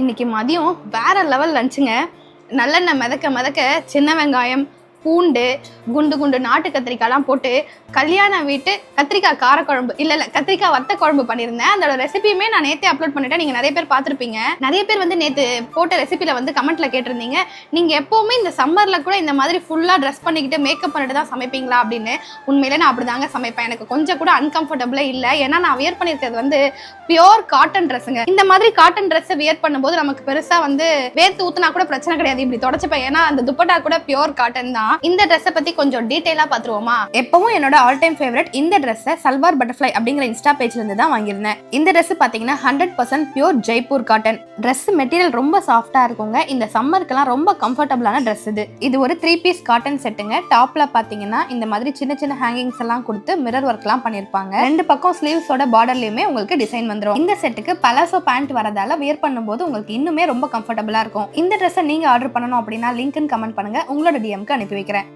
இன்னைக்கு மதியம் வேற லெவல் லஞ்சுங்க. நல்லெண்ணெய் மிதக்க மிதக்க சின்ன வெங்காயம், பூண்டு, குண்டு குண்டு நாட்டு கத்திரிக்காய்லாம் போட்டு கல்யாண வீட்டு கத்திரிக்காய் காரக்குழம்பு இல்ல கத்திரிக்காய் வத்த குழம்பு பண்ணியிருந்தேன். அதோட ரெசிபியுமே நான் நேற்றே அப்லோட் பண்ணிட்டேன். நீங்க நிறைய பேர் பார்த்துருப்பீங்க. நிறைய பேர் வந்து நேற்று போட்ட ரெசிபியில வந்து கமெண்ட்ல கேட்டிருந்தீங்க, நீங்க எப்பவுமே இந்த சம்மர்ல கூட இந்த மாதிரி ஃபுல்லா ட்ரெஸ் பண்ணிக்கிட்டு மேக்கப் பண்ணிட்டு தான் சமைப்பீங்களா அப்படின்னு. உண்மையிலே நான் அப்படிதாங்க சமைப்பேன். எனக்கு கொஞ்சம் கூட அன்கம்ஃபர்டபுளே இல்லை. ஏன்னா நான் வியர் பண்ணியிருக்கிறது வந்து பியோர் காட்டன் ட்ரெஸ்ஸுங்க. இந்த மாதிரி காட்டன் ட்ரெஸ்ஸை வியர் பண்ணும்போது நமக்கு பெருசா வந்து வேர்த்து ஊத்துனா கூட பிரச்சனை கிடையாது. இப்படி தொடச்சுப்பேன். ஏன்னா அந்த துப்பட்டா கூட பியோர் காட்டன் தான். இந்த ட்ரெஸ்ஸை பத்தி கொஞ்சம் டீடைலா பாத்துருவோமா. எப்பவும் என்னோட ஆல் டைம் ஃபேவரட் இந்த ட்ரெஸ்ஸை சல்வார் பட்டர்ஃப்ளை அப்படிங்கிற இன்ஸ்டா பேஜ்ல இருந்து தான் வாங்கியிருந்தேன். இந்த ட்ரெஸ் பாத்தீங்கன்னா 100% pure Jaipur cotton. Dress material ரொம்ப சாஃப்டா இருக்குங்க. இந்த சம்மருக்குலாம் ரொம்ப கம்ஃபர்டபுளான ட்ரெஸ் இது ஒரு 3 பீஸ் காட்டன் செட்டுங்க. டாப்ல பாத்தீங்கன்னா இந்த மாதிரி சின்ன சின்ன ஹேங்கிங்ஸ் எல்லாம் கொடுத்து மிரர் ஒர்க் எல்லாம் பண்ணிருப்பாங்க. ரெண்டு பக்கம் ஸ்லீவ்ஸோட பார்டர்லயுமே உங்களுக்கு டிசைன் வந்துரும். இந்த செட்டுக்கு பலாசோ பேண்ட் வரதால வியர் பண்ணும்போது உங்களுக்கு இன்னுமே ரொம்ப கம்ஃபர்டபுளா இருக்கும். இந்த ட்ரெஸ்ஸை நீங்க ஆர்டர் பண்ணணும் அப்படின்னா லிங்க்னு கமெண்ட் பண்ணுங்க. உங்களோட டிஎம்க்கு அனுப்பி வைக்கிறேன்.